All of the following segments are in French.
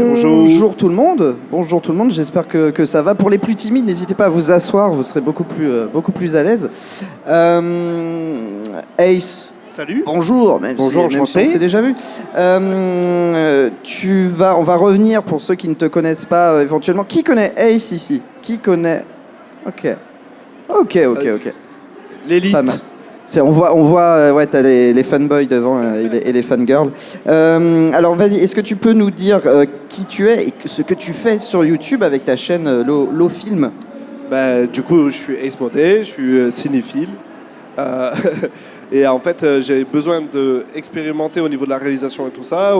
Bonjour tout le monde. Bonjour tout le monde. J'espère que ça va. Pour les plus timides, n'hésitez pas à vous asseoir. Vous serez beaucoup plus à l'aise. Ace. Salut. Bonjour. Bonjour, même si on s'est déjà vu. On va revenir pour ceux qui ne te connaissent pas éventuellement. Qui connaît Ace ici? Qui connaît? Ok. L'élite. Pas mal. On voit ouais, t'as les fanboys devant et les fangirls. Alors vas-y, est-ce que tu peux nous dire qui tu es et ce que tu fais sur YouTube avec ta chaîne LoFilm? Du coup, je suis Ace Modé, je suis cinéphile. Et en fait, j'ai besoin d'expérimenter au niveau de la réalisation et tout ça.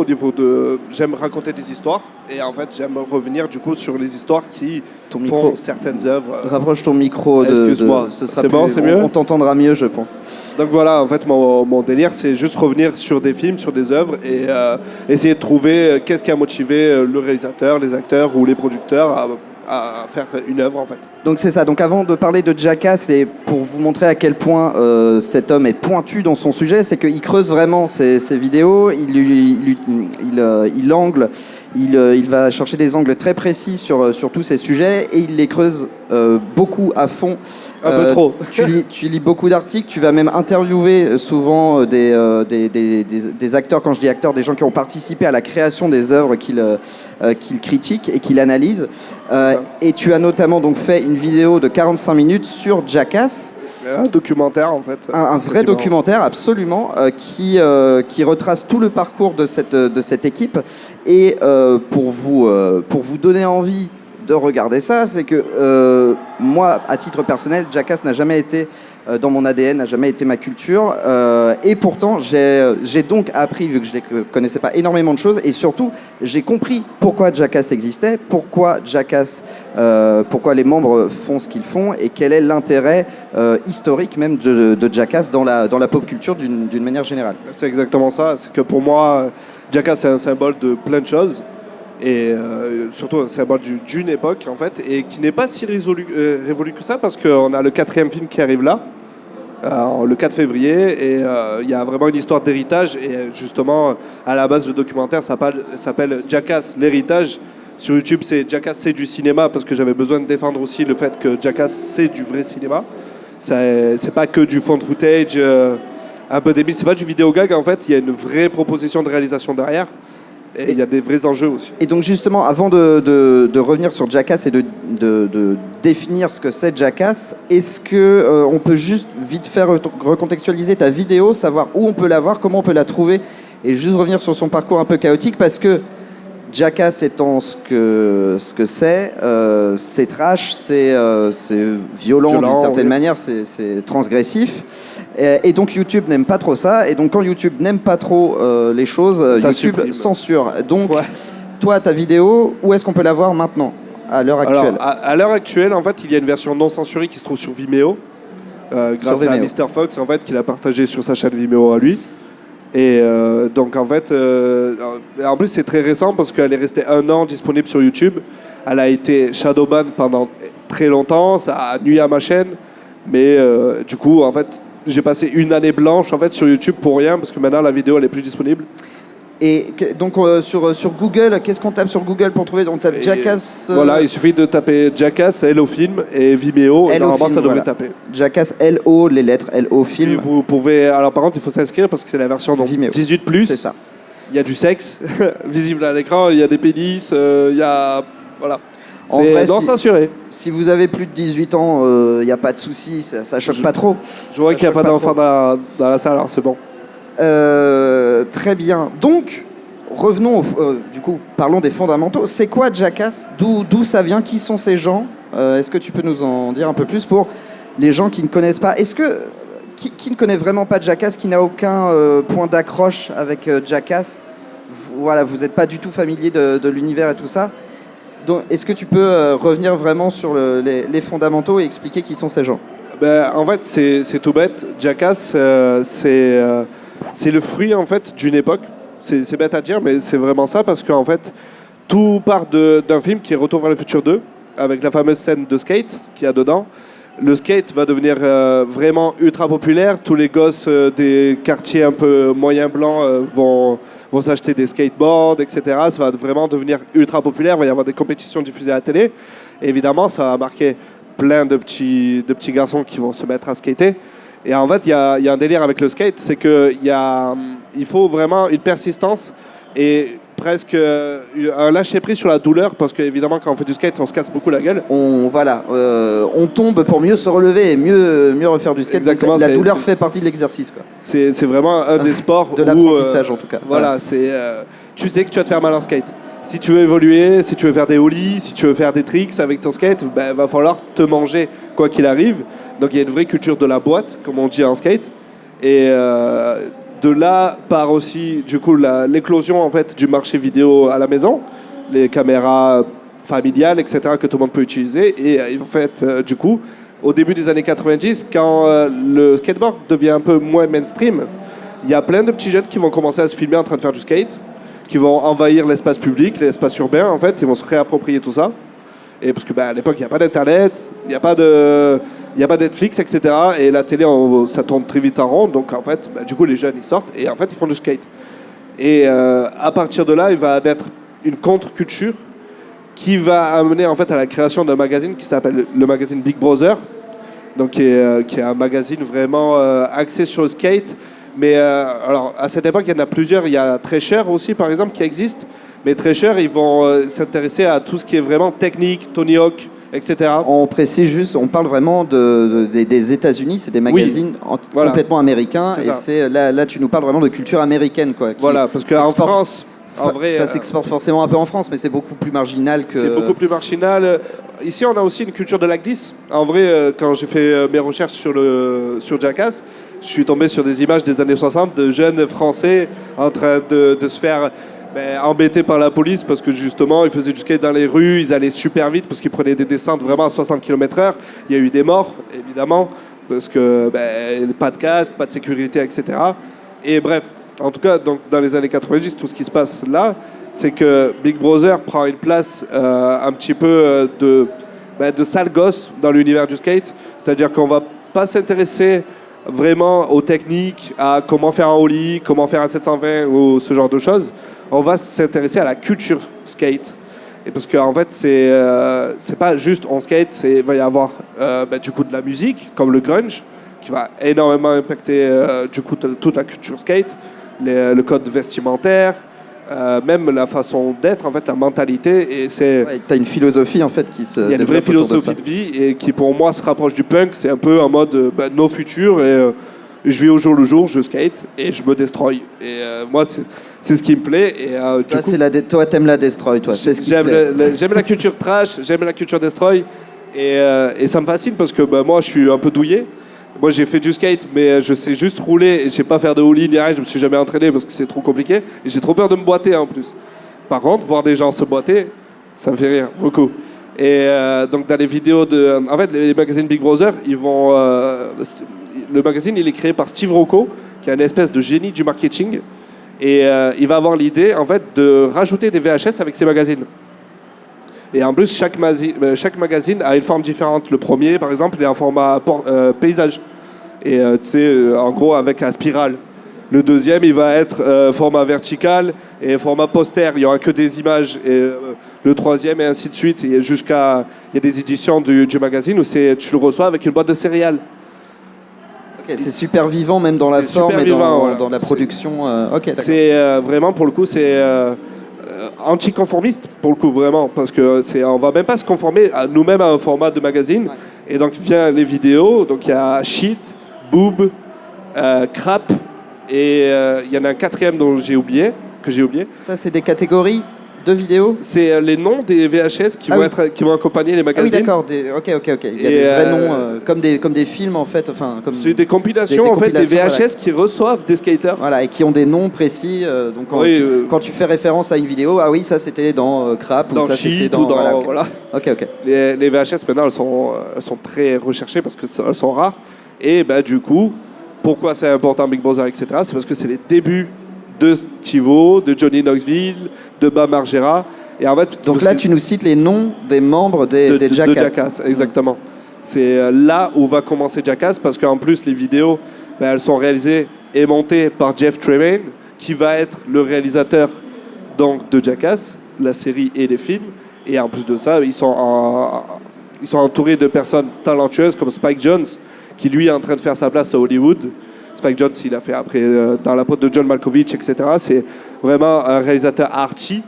J'aime raconter des histoires. Et en fait, j'aime revenir du coup sur les histoires qui font certaines œuvres. Rapproche ton micro. Excuse-moi. C'est bon, c'est mieux. On t'entendra mieux, je pense. Donc voilà, en fait, mon délire, c'est juste revenir sur des films, sur des œuvres et essayer de trouver qu'est-ce qui a motivé le réalisateur, les acteurs ou les producteurs à faire une œuvre en fait. Donc c'est ça. Donc avant de parler de Jackass et pour vous montrer à quel point cet homme est pointu dans son sujet, c'est qu'il creuse vraiment ses vidéos, il angle, il va chercher des angles très précis sur tous ces sujets et il les creuse beaucoup à fond. Un peu trop. Tu lis beaucoup d'articles, tu vas même interviewer souvent des acteurs, quand je dis acteurs, des gens qui ont participé à la création des œuvres qu'il critique et qu'il analyse. Et tu as notamment donc fait une vidéo de 45 minutes sur Jackass. Un documentaire en fait. Un vrai documentaire, absolument, qui retrace tout le parcours de cette équipe. Et pour vous donner envie de regarder ça, c'est que moi, à titre personnel, Jackass n'a jamais été dans mon ADN, n'a jamais été ma culture. Et pourtant, j'ai donc appris, vu que je ne connaissais pas énormément de choses, et surtout, j'ai compris pourquoi Jackass existait, pourquoi les membres font ce qu'ils font, et quel est l'intérêt historique même de Jackass dans la pop culture d'une manière générale. C'est exactement ça. C'est que pour moi, Jackass c'est un symbole de plein de choses. Et surtout un symbole d'une époque en fait, et qui n'est pas si révolu que ça, parce qu'on a le 4e film qui arrive là, le 4 février, et il y a vraiment une histoire d'héritage, et justement à la base le documentaire s'appelle Jackass l'héritage. Sur YouTube c'est Jackass c'est du cinéma, parce que j'avais besoin de défendre aussi le fait que Jackass c'est du vrai cinéma, c'est pas que du found footage un peu débile, c'est pas du vidéo gag en fait, il y a une vraie proposition de réalisation derrière. Et il y a des vrais enjeux aussi. Et donc justement, avant de revenir sur Jackass et de définir ce que c'est Jackass, est-ce qu'on peut juste vite faire recontextualiser ta vidéo, savoir où on peut la voir, comment on peut la trouver, et juste revenir sur son parcours un peu chaotique, parce que Jackass étant ce que c'est trash, c'est violent d'une certaine manière, c'est transgressif. Et donc YouTube n'aime pas trop ça. Et donc quand YouTube n'aime pas trop les choses, ça YouTube supprime. Censure. Donc toi, ta vidéo, où est-ce qu'on peut la voir maintenant, à l'heure actuelle? Alors, à l'heure actuelle, en fait, il y a une version non censurée qui se trouve sur Vimeo, grâce à Mr. Fox, en fait, qui l'a partagé sur sa chaîne Vimeo à lui. Et donc en fait, en plus c'est très récent parce qu'elle est restée 1 an disponible sur YouTube. Elle a été shadowban pendant très longtemps, ça a nuit à ma chaîne. Mais du coup, en fait, j'ai passé une année blanche en fait sur YouTube pour rien, parce que maintenant la vidéo elle est plus disponible. Et donc sur Google, qu'est-ce qu'on tape sur Google pour trouver? On tape Jackass. Voilà, il suffit de taper Jackass, LoFilm et Vimeo, et normalement ça devrait taper. Jackass, LO, les lettres, LO film. Et vous pouvez. Alors par contre, il faut s'inscrire parce que c'est la version donc, Vimeo. 18+. C'est ça. Il y a du sexe visible à l'écran, il y a des pénis, il y a. Voilà. En vrai, non censuré. Si vous avez plus de 18 ans, il n'y a pas de souci, ça choque pas trop. Je vois qu'il n'y a pas d'enfants dans la salle, alors c'est bon. Très bien. Donc, revenons, du coup, parlons des fondamentaux. C'est quoi Jackass? D'où ça vient? Qui sont ces gens? Est-ce que tu peux nous en dire un peu plus pour les gens qui ne connaissent pas? Est-ce que qui ne connaît vraiment pas Jackass, qui n'a aucun point d'accroche avec Jackass? Voilà, vous n'êtes pas du tout familier de l'univers et tout ça. Donc, est-ce que tu peux revenir vraiment sur les fondamentaux et expliquer qui sont ces gens? En fait, c'est tout bête. Jackass, c'est le fruit en fait d'une époque. C'est bête à dire, mais c'est vraiment ça, parce qu'en fait, tout part d'un film qui est Retour vers le futur 2, avec la fameuse scène de skate qu'il y a dedans, le skate va devenir vraiment ultra populaire. Tous les gosses des quartiers un peu moyen blancs vont s'acheter des skateboards, etc. Ça va vraiment devenir ultra populaire. Il va y avoir des compétitions diffusées à la télé. Et évidemment, ça va marquer plein de petits garçons qui vont se mettre à skater. Et en fait, il y a un délire avec le skate, c'est qu'il faut vraiment une persistance et presque un lâcher-prise sur la douleur, parce qu'évidemment, quand on fait du skate, on se casse beaucoup la gueule. On tombe pour mieux se relever et mieux refaire du skate. Exactement, la douleur fait partie de l'exercice, quoi. C'est vraiment un des sports de l'apprentissage, en tout cas. Voilà, tu sais que tu vas te faire mal en skate. Si tu veux évoluer, si tu veux faire des ollies, si tu veux faire des tricks avec ton skate, ben, va falloir te manger quoi qu'il arrive. Donc il y a une vraie culture de la boîte, comme on dit en skate. Et de là part aussi du coup l'éclosion en fait du marché vidéo à la maison, les caméras familiales, etc. que tout le monde peut utiliser. Et en fait, du coup, au début des années 90, quand le skateboard devient un peu moins mainstream, il y a plein de petits jeunes qui vont commencer à se filmer en train de faire du skate, qui vont envahir l'espace public, l'espace urbain en fait, ils vont se réapproprier tout ça. Et parce que à l'époque, il n'y a pas d'internet, il n'y a pas de Netflix, etc. Et la télé, ça tourne très vite en rond. Donc en fait, du coup, les jeunes, ils sortent et en fait, ils font du skate. Et à partir de là, il va naître une contre-culture qui va amener en fait à la création d'un magazine qui s'appelle le magazine Big Brother. Donc qui est un magazine vraiment axé sur le skate. Mais alors, à cette époque, il y en a plusieurs. Il y a Thrasher aussi, par exemple, qui existe. Mais Thrasher, ils vont s'intéresser à tout ce qui est vraiment technique, Tony Hawk, etc. On précise juste, on parle vraiment des États-Unis, c'est des magazines complètement américains. Et là, tu nous parles vraiment de culture américaine, quoi. Voilà, parce qu'en France, en vrai, ça s'exporte forcément un peu en France, mais c'est beaucoup plus marginal que. C'est beaucoup plus marginal. Ici, on a aussi une culture de la glisse. En vrai, quand j'ai fait mes recherches sur Jackass, je suis tombé sur des images des années 60 de jeunes Français en train de se faire embêtés par la police parce que justement, ils faisaient du skate dans les rues, ils allaient super vite parce qu'ils prenaient des descentes vraiment à 60 km/h. Il y a eu des morts, évidemment, parce que pas de casque, pas de sécurité, etc. Et bref, en tout cas, donc, dans les années 90, tout ce qui se passe là, c'est que Big Brother prend une place un petit peu de sale gosse dans l'univers du skate. C'est-à-dire qu'on va pas s'intéresser vraiment aux techniques, à comment faire un ollie, comment faire un 720 ou ce genre de choses. On va s'intéresser à la culture skate. Et parce qu'en fait, c'est pas juste on skate, il va y avoir du coup de la musique, comme le grunge, qui va énormément impacter du coup toute la culture skate, le code vestimentaire, même la façon d'être, en fait, la mentalité. Et t'as une philosophie en fait qui se. Il y a une vraie philosophie de vie et qui pour moi se rapproche du punk. C'est un peu en mode nos futurs et je vis au jour le jour, je skate et je me destroy. Et moi, c'est ce qui me plaît. Et, toi, t'aimes la destroy, toi. C'est ce qui j'aime la culture trash, j'aime la culture destroy. Et ça me fascine parce que moi, je suis un peu douillé. Moi, j'ai fait du skate, mais je sais juste rouler et je sais pas faire de ollie ni rien. Je me suis jamais entraîné parce que c'est trop compliqué. Et j'ai trop peur de me boiter en plus. Par contre, voir des gens se boiter, ça me fait rire beaucoup. Et donc, dans les vidéos en fait, les magazines Big Brother, le magazine, il est créé par Steve Rocco, qui est une espèce de génie du marketing. Et il va avoir l'idée, en fait, de rajouter des VHS avec ses magazines. Et en plus, chaque magazine a une forme différente. Le premier, par exemple, il est en format paysage. Et tu sais, en gros, avec la spirale. Le deuxième, il va être format vertical et format poster. Il n'y aura que des images. Et le troisième, et ainsi de suite. Il y a des éditions du magazine où tu le reçois avec une boîte de céréales. Ok, c'est super vivant, même dans la forme et dans la production. Ok, d'accord. C'est vraiment, pour le coup, c'est anticonformiste, pour le coup, vraiment. Parce qu'on ne va même pas se conformer à nous-mêmes à un format de magazine. Ouais. Et donc, vient les vidéos. Donc, il y a Shit, Boob, Crap. Et il y en a un quatrième que j'ai oublié. Ça, c'est des catégories de vidéos? C'est les noms des VHS qui vont accompagner les magazines. Ah oui, d'accord. Ok. Il y a des vrais noms, comme des films, en fait. C'est des compilations, en fait, des VHS qui reçoivent des skaters. Voilà, et qui ont des noms précis. Donc, quand tu fais référence à une vidéo, ah oui, ça, c'était dans Crap. Dans ou ça, Shit, c'était ou dans... Voilà. Ok. Les VHS, maintenant, elles sont très recherchées parce qu'elles sont rares. Et du coup, pourquoi c'est important, Big Brother, etc. C'est parce que c'est les débuts de Steve-O, de Johnny Knoxville, de Bam Margera. Et en fait, donc là, tu nous cites les noms des membres des Jackass. De Jackass, exactement. C'est là où va commencer Jackass, parce qu'en plus, les vidéos, ben, elles sont réalisées et montées par Jeff Tremaine, qui va être le réalisateur donc, de Jackass, la série et les films. Et en plus de ça, ils sont entourés de personnes talentueuses comme Spike Jonze, qui lui est en train de faire sa place à Hollywood. Spike Jonze, il a fait après dans la pote de John Malkovich, etc. C'est vraiment un réalisateur arty,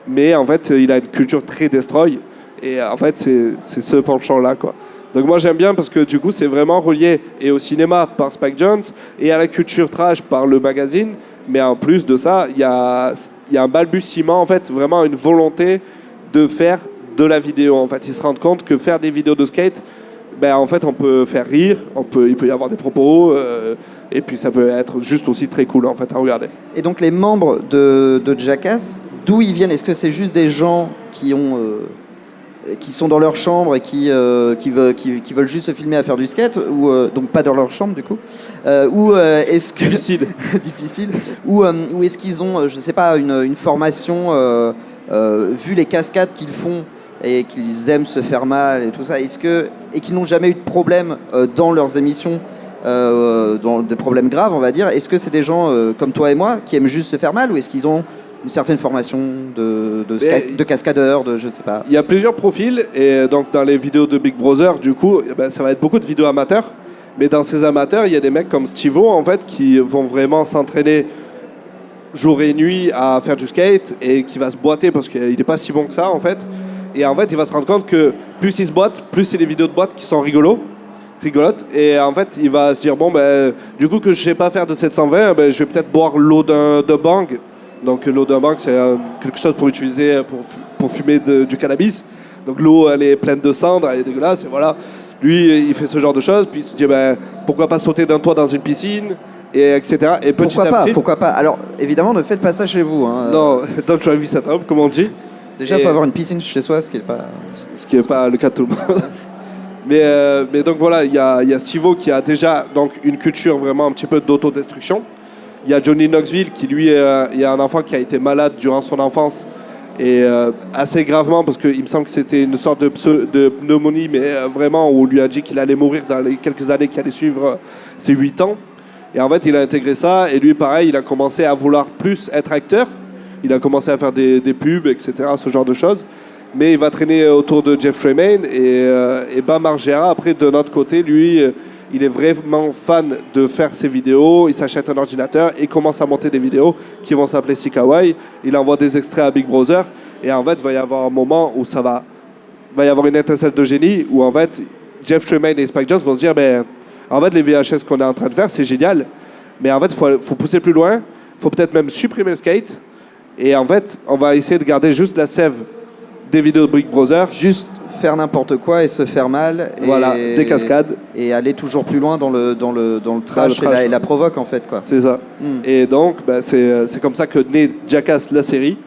mais en fait, il a une culture très destroy. Et en fait, c'est ce penchant-là, quoi. Donc moi, j'aime bien parce que du coup, c'est vraiment relié et au cinéma par Spike Jonze et à la culture trash par le magazine. Mais en plus de ça, il y a un balbutiement, en fait, vraiment une volonté de faire de la vidéo. En fait, ils se rendent compte que faire des vidéos de skate, ben, en fait, on peut faire rire, il peut y avoir des propos, et puis ça peut être juste aussi très cool, en fait, à regarder. Et donc les membres de Jackass, d'où ils viennent? Est-ce que c'est juste des gens qui sont dans leur chambre et qui veulent juste se filmer à faire du skate, ou donc pas dans leur chambre du coup, ou est-ce que Difficile. difficile, ou est-ce qu'ils ont, je sais pas, une formation, vu les cascades qu'ils font et qu'ils aiment se faire mal et tout ça, et qu'ils n'ont jamais eu de problème dans leurs émissions, dans des problèmes graves, on va dire. Est-ce que c'est des gens comme toi et moi qui aiment juste se faire mal, ou est-ce qu'ils ont une certaine formation de cascadeur, je sais pas? Il y a plusieurs profils, et donc dans les vidéos de Big Brother, du coup, ben, ça va être beaucoup de vidéos amateurs. Mais dans ces amateurs, il y a des mecs comme Steve-O, en fait, qui vont vraiment s'entraîner jour et nuit à faire du skate, et qui va se boiter parce qu'il n'est pas si bon que ça, en fait. Et en fait, il va se rendre compte que plus il se boite, plus c'est les vidéos de boîte qui sont rigolotes. Et en fait, il va se dire, bon, ben, du coup, que je sais pas faire de 720, ben, je vais peut-être boire l'eau de bang. Donc l'eau d'un bang, c'est quelque chose pour utiliser pour fumer du cannabis. Donc l'eau, elle est pleine de cendres, elle est dégueulasse, et voilà. Lui, il fait ce genre de choses, puis il se dit, ben, pourquoi pas sauter d'un toit dans une piscine, et etc. Et petit à petit... Pourquoi pas? Alors, évidemment, ne faites pas ça chez vous. Hein. Non, don't try this at home, comme on dit. Déjà, il faut avoir une piscine chez soi, ce qui n'est pas le cas de tout le monde. Mais donc voilà, il y a Steve-O qui a déjà donc, une culture vraiment un petit peu d'autodestruction. Il y a Johnny Knoxville qui, lui, il y a un enfant qui a été malade durant son enfance, et assez gravement, parce qu'il me semble que c'était une sorte de pneumonie, mais vraiment, où on lui a dit qu'il allait mourir dans les quelques années qui allaient suivre ses 8 ans. Et en fait, il a intégré ça, et lui, pareil, il a commencé à vouloir plus être acteur. Il a commencé à faire des pubs, etc., ce genre de choses. Mais il va traîner autour de Jeff Tremaine, et Bam Margera, après, de notre côté, lui, il est vraiment fan de faire ses vidéos. Il s'achète un ordinateur et commence à monter des vidéos qui vont s'appeler Sikawai. Il envoie des extraits à Big Brother, et en fait, il va y avoir un moment où va y avoir une étincelle de génie, où en fait, Jeff Tremaine et Spike Jonze vont se dire, ben, en fait, les VHS qu'on est en train de faire, c'est génial, mais en fait, il faut pousser plus loin. Il faut peut-être même supprimer le skate. Et en fait, on va essayer de garder juste la sève des vidéos de Big Brother. Juste faire n'importe quoi et se faire mal. Voilà, des cascades. Et aller toujours plus loin dans le trash, et la provoque, en fait, quoi. C'est ça. Et donc, bah, c'est comme ça que naît Jackass, la série.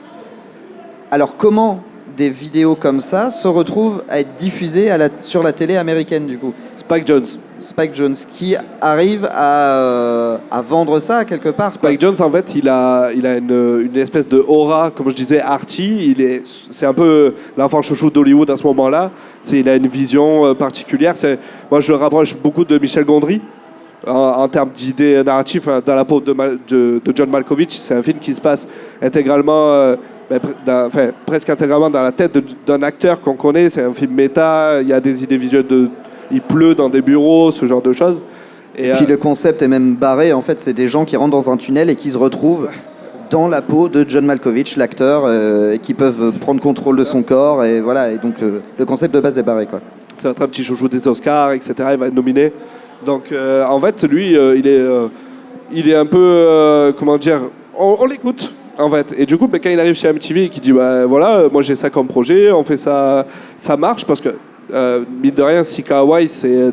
Alors, comment des vidéos comme ça se retrouvent à être diffusées sur la télé américaine, du coup? Spike Jonze qui arrive à vendre ça quelque part. Spike Jonze, en fait, il a une espèce de aura, comme je disais, arty. C'est un peu l'enfant chouchou d'Hollywood à ce moment-là. Il a une vision particulière. Moi, je le rapproche beaucoup de Michel Gondry en termes d'idées narratives. Dans la peau de John Malkovich, c'est un film qui se passe intégralement, presque intégralement dans la tête d'un acteur qu'on connaît. C'est un film méta. Il y a des idées visuelles il pleut dans des bureaux, ce genre de choses. Et puis le concept est même barré, en fait, c'est des gens qui rentrent dans un tunnel et qui se retrouvent dans la peau de John Malkovich, l'acteur, et qui peuvent prendre contrôle de son corps, et voilà, et donc le concept de base est barré, quoi. C'est un petit chouchou des Oscars, etc., il va être nominé. Donc en fait, lui, il est un peu, comment dire, on l'écoute. En fait. Et du coup, quand il arrive chez MTV et qu'il dit, bah, voilà, moi j'ai ça comme projet, on fait ça, ça marche, parce que mine de rien, Sikawai, c'est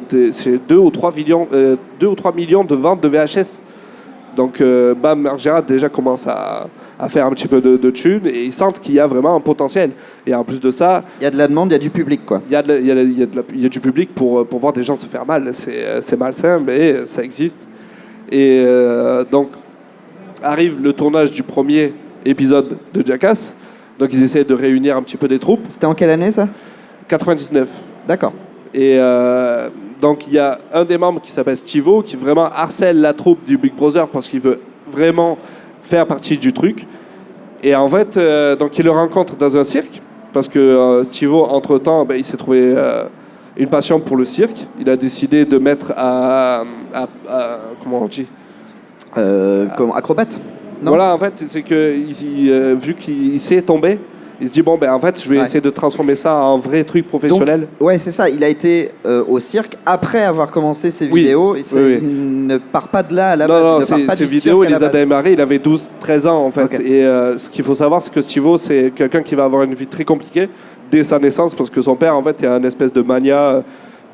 2 ou 3 millions de ventes de VHS. Donc Bam Margera déjà commence à faire un petit peu de thunes, et ils sentent qu'il y a vraiment un potentiel. Et en plus de ça, il y a de la demande, il y a du public, quoi. Il y a du public pour voir des gens se faire mal. C'est malsain, mais ça existe. Et donc arrive le tournage du premier épisode de Jackass. Donc ils essaient de réunir un petit peu des troupes. C'était en quelle année, ça? 99. D'accord. Et donc il y a un des membres qui s'appelle Steve-O qui vraiment harcèle la troupe du Big Brother parce qu'il veut vraiment faire partie du truc. Et en fait, donc il le rencontre dans un cirque parce que Steve-O, entre-temps, il s'est trouvé une passion pour le cirque. Il a décidé de mettre à comment on dit Comme acrobate. Non. Voilà, en fait, c'est que vu qu'il sait tomber, il se dit bon en fait je vais essayer de transformer ça en vrai truc professionnel. Donc, ouais, c'est ça. Il a été au cirque après avoir commencé ses vidéos. Et il ne part pas de là à la base. Non, ses vidéos, il les a démarrées. Il avait 12-13 ans en fait. Okay. Et ce qu'il faut savoir, c'est que Steve-O, c'est quelqu'un qui va avoir une vie très compliquée dès sa naissance parce que son père en fait est un espèce de mania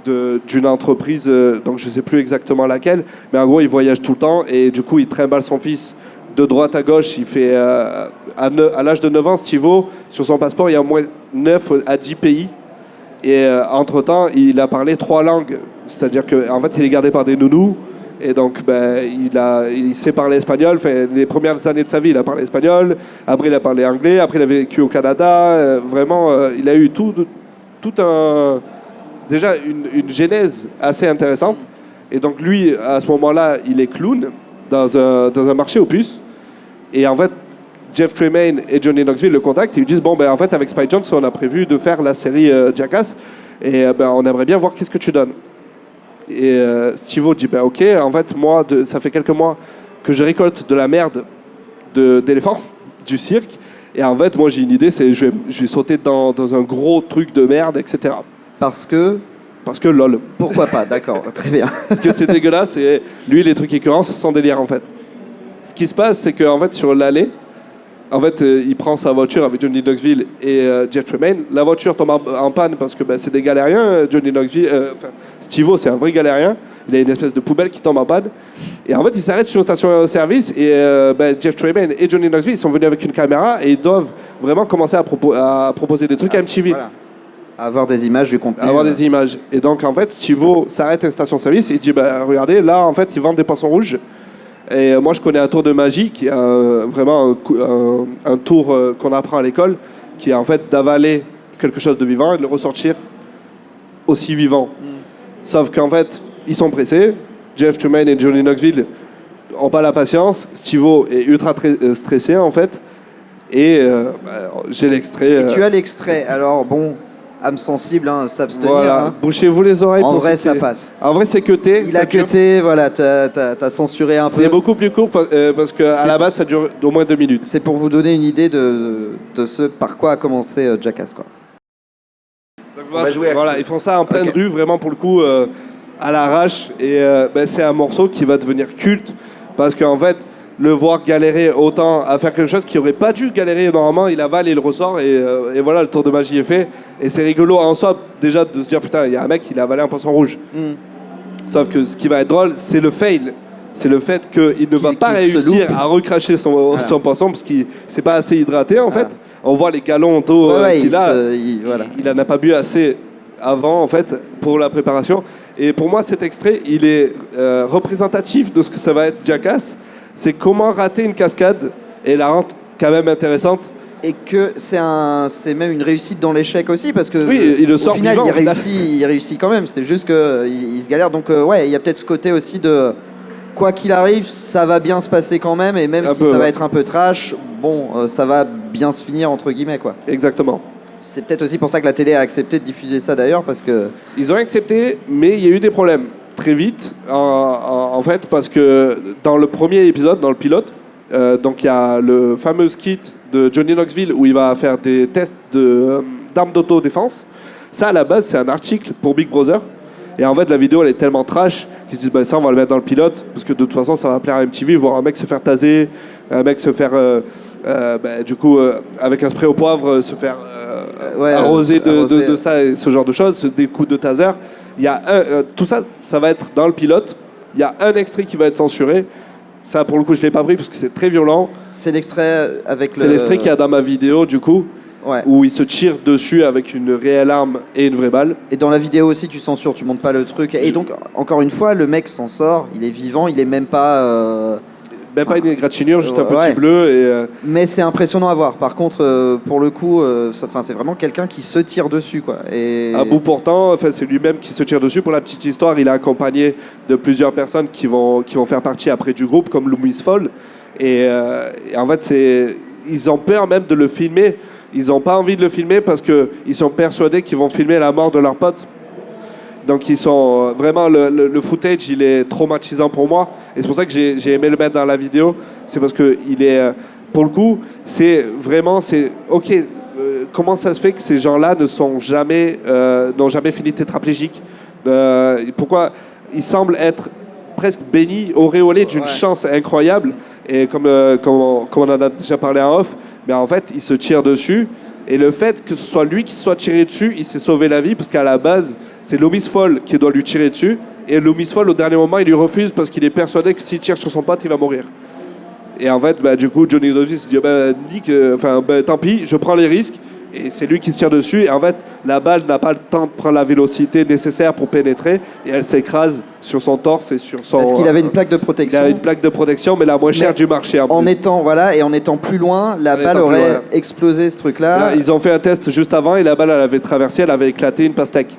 d'une entreprise. Donc je sais plus exactement laquelle, mais en gros il voyage tout le temps et du coup il trimballe son fils de droite à gauche. Il fait à l'âge de 9 ans, Steve-O, sur son passeport, il y a au moins 9 à 10 pays. Et entre-temps, il a parlé 3 langues. C'est-à-dire qu'en fait, il est gardé par des nounous. Et donc, il sait parler espagnol. Enfin, les premières années de sa vie, il a parlé espagnol. Après, il a parlé anglais. Après, il a vécu au Canada. Vraiment, il a eu déjà une genèse assez intéressante. Et donc, lui, à ce moment-là, il est clown dans un marché aux puces. Et en fait, Jeff Tremaine et Johnny Knoxville le contactent et lui disent en fait, avec Spike Jonze, on a prévu de faire la série Jackass et on aimerait bien voir qu'est-ce que tu donnes. Et Steve-O dit ok, en fait, moi, ça fait quelques mois que je récolte de la merde d'éléphants du cirque. Et en fait, moi, j'ai une idée, c'est je vais sauter dans un gros truc de merde, etc. Parce que lol. Pourquoi pas, d'accord, très bien. Parce que c'est dégueulasse et lui, les trucs écœurants, c'est son délire en fait. Ce qui se passe, c'est qu'en fait, sur l'allée, en fait, il prend sa voiture avec Johnny Knoxville et Jeff Tremaine. La voiture tombe en panne parce que c'est des galériens. Johnny Knoxville, Steve-O, c'est un vrai galérien. Il a une espèce de poubelle qui tombe en panne. Et en fait, il s'arrête sur une station-service et Jeff Tremaine et Johnny Knoxville, ils sont venus avec une caméra et ils doivent vraiment commencer à proposer des trucs à MTV. Voilà. Avoir des images du contenu. Avoir des images. Et donc, en fait, Steve-O s'arrête à une station-service et il dit regardez, là, en fait, ils vendent des poissons rouges. Et moi, je connais un tour de magie qui est vraiment un tour qu'on apprend à l'école, qui est en fait d'avaler quelque chose de vivant et de le ressortir aussi vivant. Sauf qu'en fait, ils sont pressés. Jeff Tremaine et Johnny Knoxville n'ont pas la patience. Steve-O est ultra stressé, en fait. Et j'ai l'extrait. Et tu as l'extrait. Alors, bon... âme sensible, s'abstenir. Voilà, bouchez-vous les oreilles. En vrai, ça passe. En vrai, c'est cuté. Il a cuté, voilà, t'as censuré un peu. C'est beaucoup plus court parce qu'à la base, ça dure au moins 2 minutes. C'est pour vous donner une idée de ce par quoi a commencé Jackass, quoi. Donc, voilà, ils font ça en pleine rue, vraiment pour le coup, à l'arrache. Et c'est un morceau qui va devenir culte parce qu'en fait, le voir galérer autant à faire quelque chose qui aurait pas dû galérer normalement, il avale et il ressort et voilà, le tour de magie est fait. Et c'est rigolo en soi déjà de se dire putain, il y a un mec qui a avalé un poisson rouge. Sauf que ce qui va être drôle, c'est le fail. C'est le fait qu'il ne va pas réussir à recracher son poisson parce qu'il s'est pas assez hydraté en fait. On voit les gallons d'eau qu'il a. Il en a pas bu assez avant en fait pour la préparation. Et pour moi, cet extrait, il est représentatif de ce que ça va être Jackass. C'est comment rater une cascade et la rendre quand même intéressante. Et que c'est même une réussite dans l'échec aussi parce que oui, il le sort au final, vivant, il réussit quand même. C'est juste qu'il se galère. Donc il y a peut-être ce côté aussi de quoi qu'il arrive, ça va bien se passer quand même. Et même si ça va être un peu trash, bon, ça va bien se finir entre guillemets, quoi. Exactement. C'est peut-être aussi pour ça que la télé a accepté de diffuser ça d'ailleurs parce que ils ont accepté, mais il y a eu des problèmes. Très vite, en fait, parce que dans le premier épisode, dans le pilote, donc il y a le fameux skit de Johnny Knoxville où il va faire des tests d'armes d'autodéfense. Ça, à la base, c'est un article pour Big Brother. Et en fait, la vidéo, elle est tellement trash qu'ils se disent ça, on va le mettre dans le pilote parce que de toute façon, ça va plaire à MTV, voir un mec se faire taser, un mec se faire, du coup, avec un spray au poivre, se faire arroser de ça et ce genre de choses, des coups de taser. Il y a tout ça, ça va être dans le pilote. Il y a un extrait qui va être censuré. Ça, pour le coup, je ne l'ai pas pris parce que c'est très violent. C'est l'extrait avec C'est l'extrait qu'il y a dans ma vidéo, du coup, où il se tire dessus avec une réelle arme et une vraie balle. Et dans la vidéo aussi, tu censures, tu montes pas le truc. Et donc, encore une fois, le mec s'en sort, il est vivant, il est même pas... Même pas une égratignure, juste un petit ouais. bleu. Mais c'est impressionnant à voir. Par contre, pour le coup, c'est vraiment quelqu'un qui se tire dessus, quoi. Et... À bout portant, c'est lui-même qui se tire dessus. Pour la petite histoire, il est accompagné de plusieurs personnes qui vont faire partie après du groupe, comme Loomis Fall. Et en fait, ils ont peur même de le filmer. Ils n'ont pas envie de le filmer parce qu'ils sont persuadés qu'ils vont filmer la mort de leur pote. Donc ils sont vraiment le footage, il est traumatisant pour moi, et c'est pour ça que j'ai aimé le mettre dans la vidéo. C'est parce que il est, pour le coup, c'est ok. Comment ça se fait que ces gens-là n'ont jamais fini tétraplégiques? Pourquoi ils semblent être presque bénis, auréolés d'une chance incroyable, et comme on en a déjà parlé en off, mais en fait ils se tirent dessus, et le fait que ce soit lui qui se soit tiré dessus, il s'est sauvé la vie parce qu'à la base c'est Loomis Fall qui doit lui tirer dessus, et Loomis Fall au dernier moment il lui refuse parce qu'il est persuadé que s'il tire sur son pote il va mourir. Et en fait du coup Johnny Knoxville se dit tant pis, je prends les risques, et c'est lui qui se tire dessus, et en fait la balle n'a pas le temps de prendre la vélocité nécessaire pour pénétrer, et elle s'écrase sur son torse et sur son... Parce qu'il avait une plaque de protection. Il avait une plaque de protection, mais la moins chère du marché en plus. En étant plus loin, la balle aurait explosé ce truc-là. Là, ils ont fait un test juste avant, et la balle elle avait traversé, elle avait éclaté une pastèque.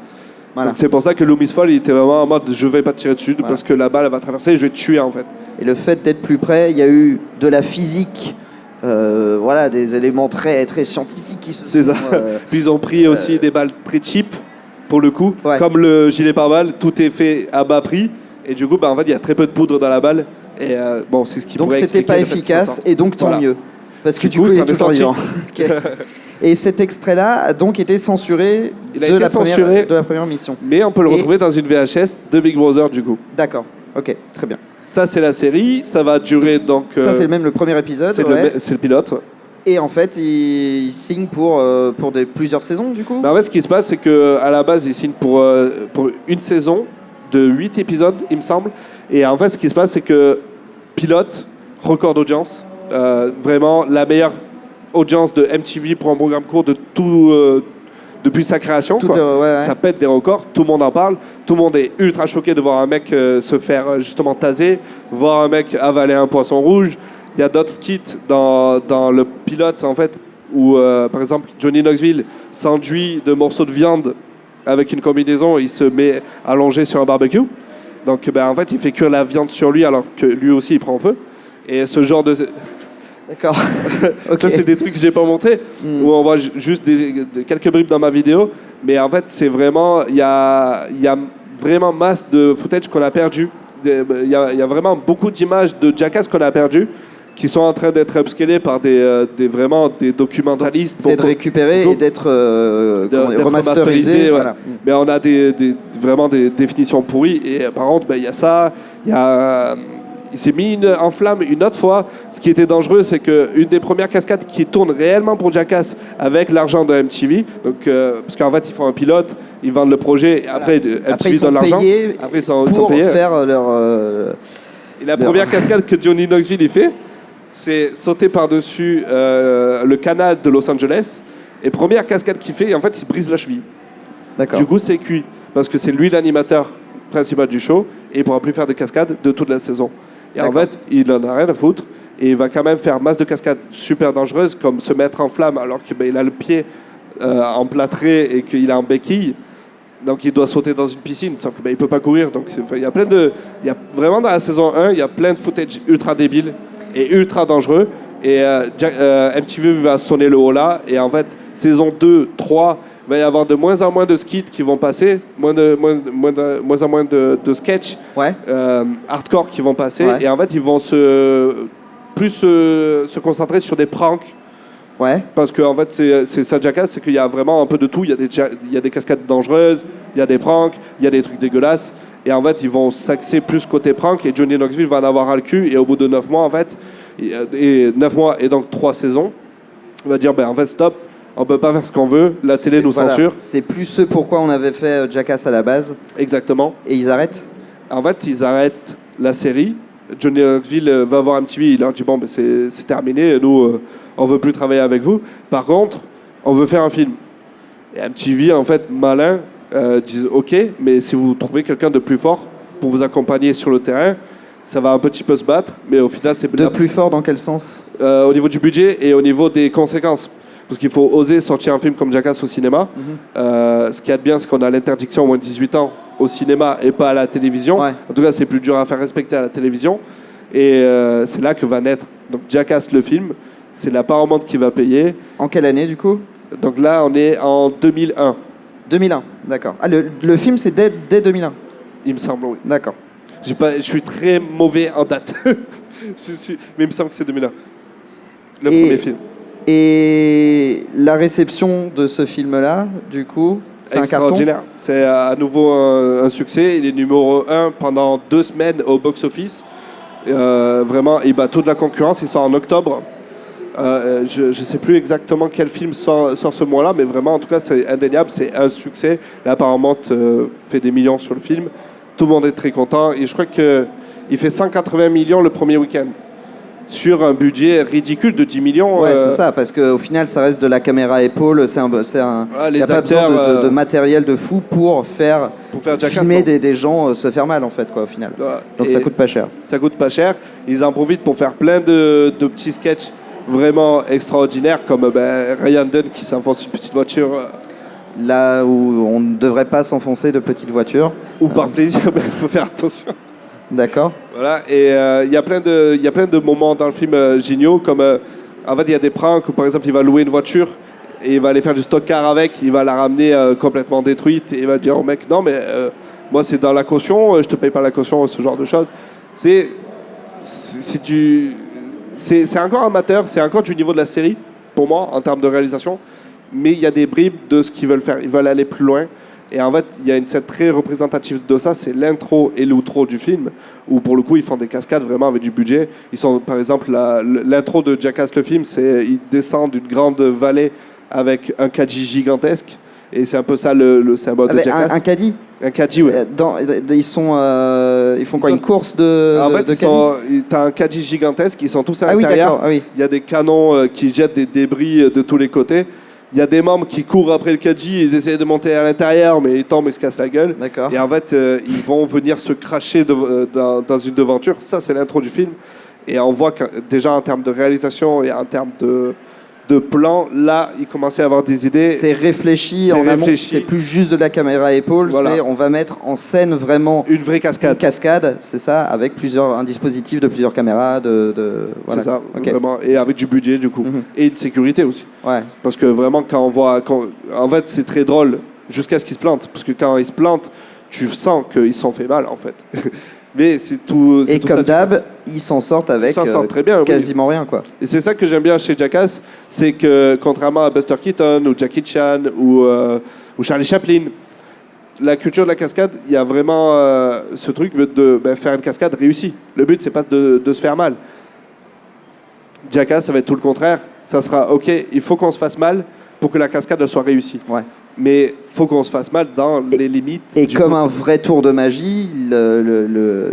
Voilà. Donc c'est pour ça que Loomis Fall il était vraiment en mode je vais pas te tirer dessus parce que la balle elle va traverser et je vais te tuer en fait. Et le fait d'être plus près, il y a eu de la physique, des éléments très, très scientifiques qui se sont... Puis ils ont pris aussi des balles très cheap pour le coup, comme le gilet pare-balles, tout est fait à bas prix, et du coup en fait il y a très peu de poudre dans la balle, et c'est ce qui pourrait expliquer. Donc c'était pas efficace, et donc tant mieux. Parce que du coup, il est toujours vivant. Et cet extrait-là a donc été censuré de la première mission. Mais on peut le retrouver dans une VHS de Big Brother du coup. D'accord, ok, très bien. Ça c'est la série, ça va durer donc... Ça c'est même le premier épisode. C'est le pilote. Et en fait, il signe pour plusieurs saisons du coup. En fait, ce qui se passe, c'est qu'à la base, il signe pour une saison de 8 épisodes, il me semble. Et en fait, ce qui se passe, c'est que pilote, record d'audience, vraiment la meilleure audience de MTV pour un programme court de tout depuis sa création. Ça pète des records, tout le monde en parle, tout le monde est ultra choqué de voir un mec se faire justement taser, voir un mec avaler un poisson rouge. Il y a d'autres skits dans le pilote en fait où par exemple Johnny Knoxville s'enduit de morceaux de viande avec une combinaison et il se met allongé sur un barbecue. Donc en fait il fait cuire la viande sur lui alors que lui aussi il prend feu. Et ce genre de... D'accord. Okay. Ça, c'est des trucs que j'ai pas montré, où on voit juste quelques bribes dans ma vidéo. Mais en fait, c'est vraiment... Il y a vraiment masse de footage qu'on a perdu. Il y a vraiment beaucoup d'images de Jackass qu'on a perdu, qui sont en train d'être upscalées par des documentalistes. D'être récupérés et d'être remasterisés. Voilà. Mais on a vraiment des définitions pourries. Et par contre, il y a ça, il s'est mis en flamme une autre fois. Ce qui était dangereux, c'est qu'une des premières cascades qui tourne réellement pour Jackass avec l'argent de MTV, donc, parce qu'en fait, ils font un pilote, ils vendent le projet, et après MTV donne l'argent. Après, ils sont payés pour faire leur... Et la première cascade que Johnny Knoxville fait, c'est sauter par-dessus le canal de Los Angeles. Et première cascade qu'il fait, en fait, il se brise la cheville. D'accord. Du coup, c'est cuit, parce que c'est lui l'animateur principal du show, et il ne pourra plus faire de cascades de toute la saison. Et en fait, il en a rien à foutre, et il va quand même faire masse de cascades super dangereuses, comme se mettre en flamme alors qu'il a le pied emplâtré et qu'il a en béquille. Donc il doit sauter dans une piscine, sauf qu'il ne peut pas courir. Donc il y a vraiment dans la saison 1, il y a plein de footage ultra débiles et ultra dangereux. Et MTV va sonner le haut là. Et en fait, saison 2, 3, il va y avoir de moins en moins de skits qui vont passer, moins en moins de sketchs hardcore qui vont passer. Ouais. Et en fait, ils vont plus se concentrer sur des pranks. Ouais. Parce qu'en fait, c'est ça Jackass, c'est qu'il y a vraiment un peu de tout. Il y a des cascades dangereuses, il y a des pranks, il y a des trucs dégueulasses. Et en fait, ils vont s'axer plus côté prank. Et Johnny Knoxville va en avoir ras le cul. Et au bout de 9 mois, en fait, et 9 mois et donc 3 saisons, il va dire en fait, stop. On peut pas faire ce qu'on veut, la télé nous censure. C'est plus ce pourquoi on avait fait Jackass à la base. Exactement. Et ils arrêtent. En fait, ils arrêtent la série. Johnny Knoxville va voir MTV, il leur dit c'est terminé, nous on veut plus travailler avec vous. Par contre, on veut faire un film. Et MTV, en fait, malin, disent ok, mais si vous trouvez quelqu'un de plus fort pour vous accompagner sur le terrain, ça va un petit peu se battre, mais au final, c'est De plus fort dans quel sens? au niveau du budget et au niveau des conséquences. Parce qu'il faut oser sortir un film comme Jackass au cinéma. Ce qui est bien, c'est qu'on a l'interdiction au moins de 18 ans au cinéma et pas à la télévision. Ouais. En tout cas, c'est plus dur à faire respecter à la télévision. Et c'est là que va naître donc, Jackass le film. C'est la Paramount qui va payer. En quelle année du coup? Donc là, on est en 2001. 2001, d'accord. Ah, le film c'est dès 2001. Il me semble, oui. D'accord. Je suis très mauvais en date. Mais il me semble que c'est 2001. Le Et- premier film. Et la réception de ce film-là, du coup, c'est un carton? Extraordinaire. C'est à nouveau un succès. Il est numéro 1 pendant 2 semaines au box-office. Vraiment, il bat toute la concurrence. Il sort en octobre. Je ne sais plus exactement quel film sort ce mois-là, mais vraiment, en tout cas, c'est indéniable. C'est un succès. Là, apparemment, fait des millions sur le film. Tout le monde est très content. Et je crois qu'il fait 180 millions le premier week-end. Sur un budget ridicule de 10 millions. Ouais, c'est ça, parce qu'au final, ça reste de la caméra à épaule. Il les n'y a pas acteurs, besoin de matériel de fou pour faire Jackass, filmer non. des gens se faire mal, en fait, quoi, au final. Donc Et ça coûte pas cher. Ça coûte pas cher. Ils en profitent pour faire plein de petits sketchs vraiment extraordinaires, comme Ryan Dunn qui s'enfonce une petite voiture. Là où on ne devrait pas s'enfoncer de petites voitures. Ou par plaisir, mais il faut faire attention. D'accord. Voilà, et il y a plein de moments dans le film géniaux, comme en fait il y a des pranks où par exemple il va louer une voiture et il va aller faire du stock car avec, il va la ramener complètement détruite et il va dire au mec non mais moi c'est dans la caution, je te paye pas la caution, ce genre de choses. C'est encore amateur, c'est encore du niveau de la série pour moi en termes de réalisation, mais il y a des bribes de ce qu'ils veulent faire, ils veulent aller plus loin. Et en fait, il y a une scène très représentative de ça, c'est l'intro et l'outro du film, où pour le coup, ils font des cascades vraiment avec du budget. Ils sont, par exemple, l'intro de Jackass le film, c'est ils descendent d'une grande vallée avec un caddie gigantesque, et c'est un peu ça le symbole de Jackass. Un caddie. Un caddie, ouais. Ils font quoi, une course de En fait, caddie? t'as un caddie gigantesque, ils sont tous à Ah oui, l'intérieur. d'accord. Ah oui. Il y a des canons qui jettent des débris de tous les côtés. Il y a des membres qui courent après le caddie, ils essayent de monter à l'intérieur, mais ils tombent et se cassent la gueule. D'accord. Et en fait, ils vont venir se cracher dans une devanture. Ça, c'est l'intro du film. Et on voit que déjà en termes de réalisation et en termes de plan, là, ils commençaient à avoir des idées. C'est réfléchi en amont, c'est plus juste de la caméra à épaule, Voilà. c'est on va mettre en scène vraiment Une vraie cascade. une cascade, c'est ça, avec un dispositif de plusieurs caméras, voilà. C'est ça, Ok. vraiment. Et avec du budget, du coup. Mhm. Et une sécurité aussi. Ouais. Parce que vraiment, en fait, c'est très drôle jusqu'à ce qu'ils se plantent. Parce que quand ils se plantent, tu sens qu'ils se sont fait mal, en fait. Mais c'est tout. Et tout comme ça, d'hab, ils s'en sortent avec Ils s'en sortent très bien, oui. quasiment rien, quoi. Et c'est ça que j'aime bien chez Jackass, c'est que contrairement à Buster Keaton ou Jackie Chan ou Charlie Chaplin, la culture de la cascade, il y a vraiment ce truc de faire une cascade réussie. Le but, c'est pas de se faire mal. Jackass, ça va être tout le contraire. Ça sera, ok, il faut qu'on se fasse mal pour que la cascade soit réussie. Ouais. Mais faut qu'on se fasse mal dans les limites. Et du comme un possible. vrai tour de magie,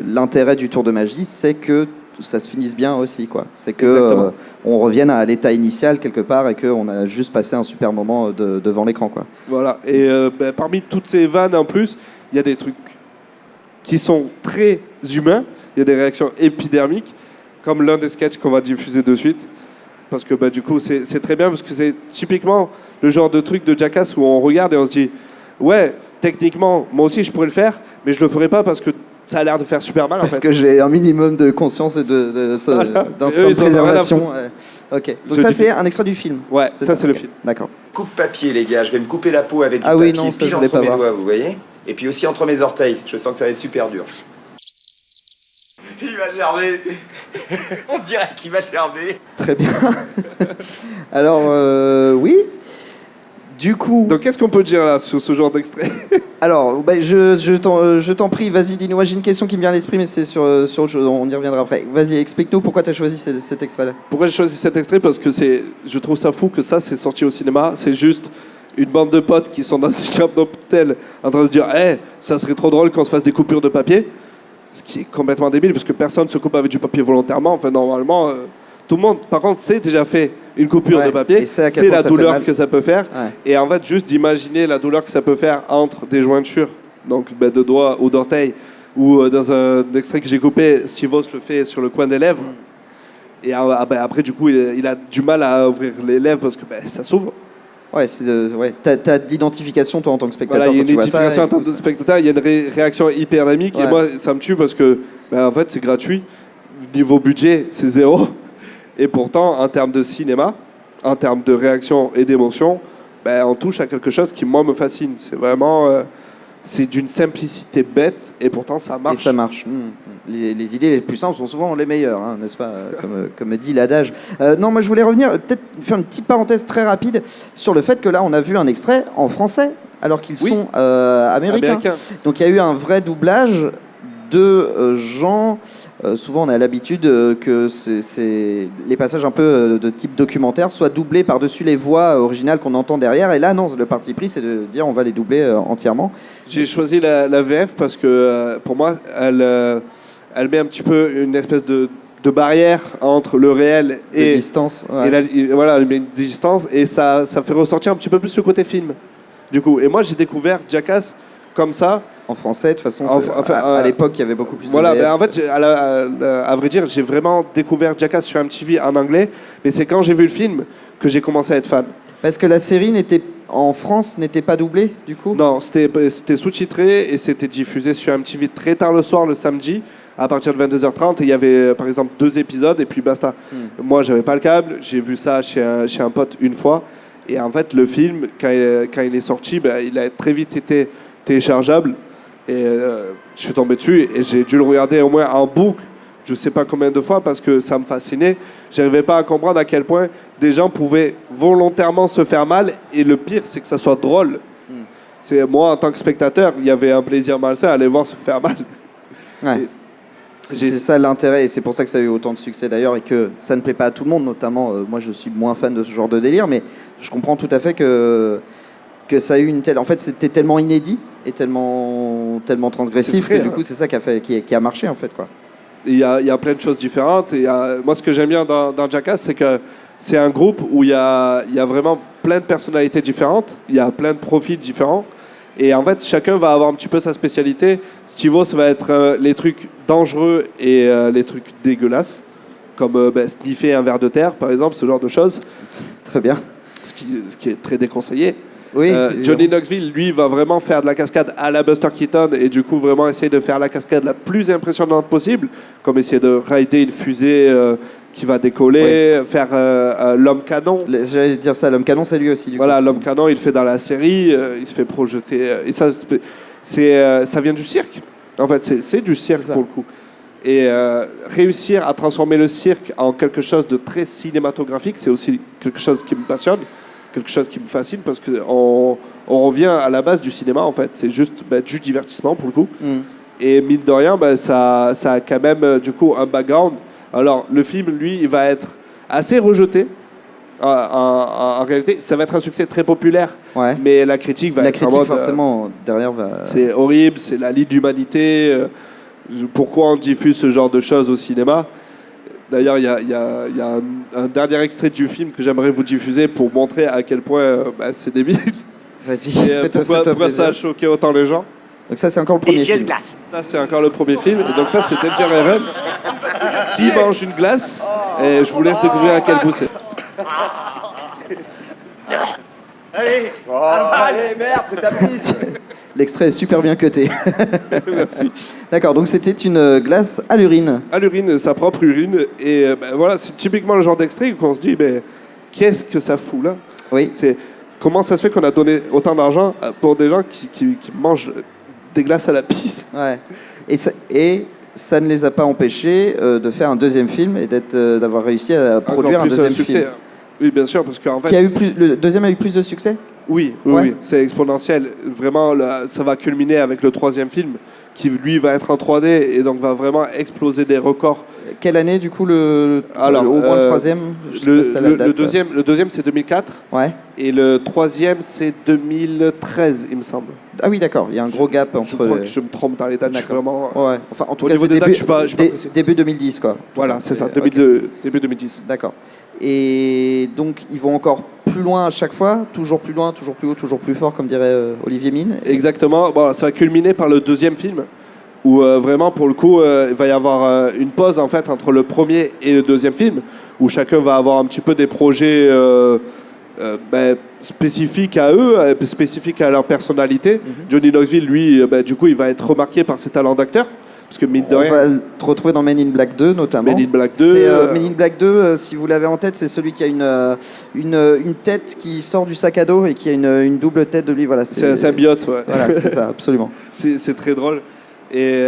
l'intérêt du tour de magie, c'est que ça se finisse bien aussi, quoi. C'est que Exactement. on revienne à l'état initial quelque part et qu'on a juste passé un super moment devant l'écran, quoi. Voilà. Et parmi toutes ces vannes en plus, il y a des trucs qui sont très humains. Il y a des réactions épidermiques, comme l'un des sketchs qu'on va diffuser de suite. Parce que du coup, c'est très bien, parce que c'est typiquement le genre de truc de Jackass où on regarde et on se dit ouais, techniquement, moi aussi je pourrais le faire, mais je le ferai pas parce que ça a l'air de faire super mal. Parce en fait. que j'ai un minimum de conscience et d'instinct Eux, de ils en ont rien à préservation. foutre. Ok. Donc Je ça, dis- c'est un extrait du film. Ouais, ça c'est le Ok. film. D'accord. Coupe-papier, les gars. Je vais me couper la peau avec du Ah oui, papier non, ça, pile je voulais entre pas mes voir. doigts, vous voyez. Et puis aussi entre mes orteils. Je sens que ça va être super dur. Il va gerber. On dirait qu'il va gerber. Très bien. Alors, oui. Du coup, Donc qu'est-ce qu'on peut dire là sur ce genre d'extrait? alors, je t'en prie, vas-y, dis-nous. Moi, j'ai une question qui me vient à l'esprit, mais c'est sur autre chose. On y reviendra après. Vas-y, explique-nous pourquoi tu as choisi cet extrait-là. Pourquoi j'ai choisi cet extrait? Parce que je trouve ça fou que ça c'est sorti au cinéma. C'est juste une bande de potes qui sont dans une chambre d'hôtel en train de se dire hey, ça serait trop drôle qu'on se fasse des coupures de papier. Ce qui est complètement débile parce que personne ne se coupe avec du papier volontairement. Enfin, normalement, tout le monde, par contre, s'est déjà fait une coupure Ouais, de papier. et c'est à quel C'est point la ça fait douleur mal. que ça peut faire. Ouais. Et en fait, juste d'imaginer la douleur que ça peut faire entre des jointures, donc de doigts ou d'orteils, où dans un extrait que j'ai coupé, Steve Oz le fait sur le coin des lèvres. Et après, du coup, il a du mal à ouvrir les lèvres parce que ça s'ouvre. Ouais, t'as de l'identification, toi, en tant que spectateur. Voilà, il y a une quand tu vois ça, identification en tant que spectateur, il y a une réaction hyper dynamique. Ouais. Et moi, ça me tue parce que, en fait, c'est gratuit. Niveau budget, c'est zéro. Et pourtant, en termes de cinéma, en termes de réaction et d'émotion, on touche à quelque chose qui, moi, me fascine. C'est vraiment... c'est d'une simplicité bête et pourtant, ça marche. Et ça marche. Les idées les plus simples sont souvent les meilleures, hein, n'est-ce pas, comme dit l'adage. Non, moi, je voulais revenir, peut-être faire une petite parenthèse très rapide sur le fait que là, on a vu un extrait en français, alors qu'ils sont américains. Donc, il y a eu un vrai doublage de gens. Souvent, on a l'habitude que c'est les passages un peu de type documentaire soient doublés par-dessus les voix originales qu'on entend derrière. Et là, non, le parti pris, c'est de dire on va les doubler entièrement. J'ai choisi la VF parce que pour moi, elle met un petit peu une espèce de barrière entre le réel et distance. Ouais. Voilà, elle met une distance et ça fait ressortir un petit peu plus le côté film. Du coup, et moi, j'ai découvert Jackass comme ça. En français, de toute façon, à l'époque, il y avait beaucoup plus de VF. En fait, à vrai dire, j'ai vraiment découvert Jackass sur MTV en anglais, mais c'est quand j'ai vu le film que j'ai commencé à être fan. Parce que la série en France n'était pas doublée, du coup ? Non, c'était sous-titré et c'était diffusé sur MTV très tard le soir, le samedi, à partir de 22h30. Et il y avait, par exemple, 2 épisodes et puis basta. Moi, j'avais pas le câble, j'ai vu ça chez un pote une fois. Et en fait, le film, quand il est sorti, il a très vite été téléchargeable. Et je suis tombé dessus et j'ai dû le regarder au moins en boucle, je sais pas combien de fois, parce que ça me fascinait. J'arrivais pas à comprendre à quel point des gens pouvaient volontairement se faire mal. Et le pire, c'est que ça soit drôle. C'est moi, en tant que spectateur, il y avait un plaisir malsain à aller voir se faire mal. Ouais. C'est ça l'intérêt, et c'est pour ça que ça a eu autant de succès d'ailleurs, et que ça ne plaît pas à tout le monde, notamment moi je suis moins fan de ce genre de délire, mais je comprends tout à fait que ça a eu une telle... En fait, c'était tellement inédit et tellement transgressif que du coup, c'est ça qui a marché, en fait, quoi. Il y a plein de choses différentes. Et moi, ce que j'aime bien dans Jackass, c'est que c'est un groupe où il y a vraiment plein de personnalités différentes. Il y a plein de profils différents. Et en fait, chacun va avoir un petit peu sa spécialité. Steve-O, ça va être les trucs dangereux et les trucs dégueulasses. Comme sniffer un verre de terre, par exemple, ce genre de choses. Très bien. Ce qui est très déconseillé. Oui, Johnny Knoxville, lui, va vraiment faire de la cascade à la Buster Keaton et du coup vraiment essayer de faire la cascade la plus impressionnante possible, comme essayer de rider une fusée qui va décoller, faire l'homme canon. J'allais dire ça, l'homme canon, c'est lui aussi. Voilà, l'homme canon, il le fait dans la série, il se fait projeter. Et ça vient du cirque. En fait, c'est du cirque pour le coup. Et réussir à transformer le cirque en quelque chose de très cinématographique, c'est aussi quelque chose qui me passionne. Quelque chose qui me fascine parce qu'on revient à la base du cinéma en fait, c'est juste du divertissement pour le coup. Et mine de rien, ça a quand même du coup un background. Alors le film, lui, il va être assez rejeté. En réalité, ça va être un succès très populaire, mais la critique va être en mode, forcément derrière va... C'est horrible, c'est la lie d'humanité. Pourquoi on diffuse ce genre de choses au cinéma ? D'ailleurs, il y a un dernier extrait du film que j'aimerais vous diffuser pour montrer à quel point c'est débile. Vas-y, pourquoi ça a choqué autant les gens. Donc ça, c'est encore le premier film. Glace. Ça, c'est encore le premier film. Et donc ça, c'est Danger Evan qui mange une glace. Et je vous laisse découvrir à quel goût c'est. Allez, merde, c'est ta prise. L'extrait est super bien cuté. Merci. D'accord, donc c'était une glace à l'urine. À l'urine, sa propre urine. Et voilà, c'est typiquement le genre d'extrait qu'on se dit, mais qu'est-ce que ça fout là ? Oui. Comment ça se fait qu'on a donné autant d'argent pour des gens qui mangent des glaces à la pisse ? Ouais. Et ça ne les a pas empêchés de faire un deuxième film et d'avoir réussi à produire un deuxième film. Oui, bien sûr, parce qu'en fait... Le deuxième a eu plus de succès ? Oui, c'est exponentiel. Vraiment, ça va culminer avec le troisième film, qui lui va être en 3D et donc va vraiment exploser des records. Quelle année, du coup, au moins le troisième le deuxième, c'est 2004. Ouais. Et le troisième, c'est 2013, il me semble. Ah oui, d'accord. Il y a un gros gap entre... Je crois que je me trompe dans les dates. Je suis vraiment... Ouais. Enfin, en tout au cas, niveau des dates, je suis pas début 2010, quoi. Voilà, c'est ça. Début 2010. D'accord. Et donc, ils vont encore plus loin à chaque fois, toujours plus loin, toujours plus haut, toujours plus fort, comme dirait Olivier Mine. Exactement. Bon, ça va culminer par le deuxième film, où vraiment, pour le coup, il va y avoir une pause en fait entre le premier et le deuxième film, où chacun va avoir un petit peu des projets spécifiques à eux, spécifiques à leur personnalité. Johnny Knoxville, lui, du coup, il va être remarqué par ses talents d'acteur. Parce que mine de rien. On va le retrouver dans Men in Black 2 notamment. Men in Black 2. Men in Black 2, si vous l'avez en tête, c'est celui qui a une tête qui sort du sac à dos et qui a une double tête de lui. Voilà, c'est un symbiote, ouais. Voilà, c'est ça, absolument. C'est très drôle. Et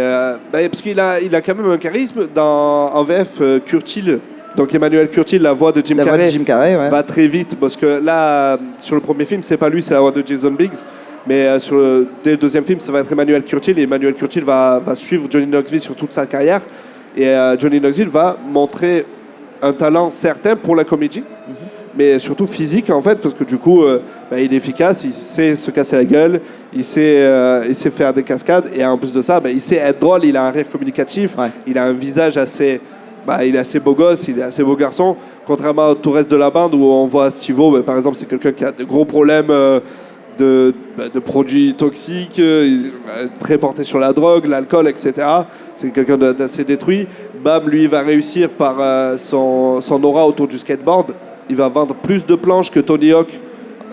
parce qu'il a quand même un charisme. En VF, Curtil, donc Emmanuel Curtil, la voix de Jim Carrey, voix de Jim Carrey, ouais. va très vite. Parce que là, sur le premier film, c'est pas lui, c'est la voix de Jason Biggs. Mais dès le deuxième film, ça va être Emmanuel Curtil. Et Emmanuel Curtil va suivre Johnny Knoxville sur toute sa carrière. Et Johnny Knoxville va montrer un talent certain pour la comédie, mais surtout physique en fait, parce que du coup, il est efficace, il sait se casser la gueule, il sait faire des cascades. Et en plus de ça, il sait être drôle, il a un rire communicatif, il a un visage assez... il est assez beau gosse, il est assez beau garçon. Contrairement au tout reste de la bande où on voit Steve-O, par exemple, c'est quelqu'un qui a de gros problèmes... De produits toxiques, très porté sur la drogue, l'alcool, etc. C'est quelqu'un d'assez détruit. Bam, lui, va réussir par son aura autour du skateboard. Il va vendre plus de planches que Tony Hawk.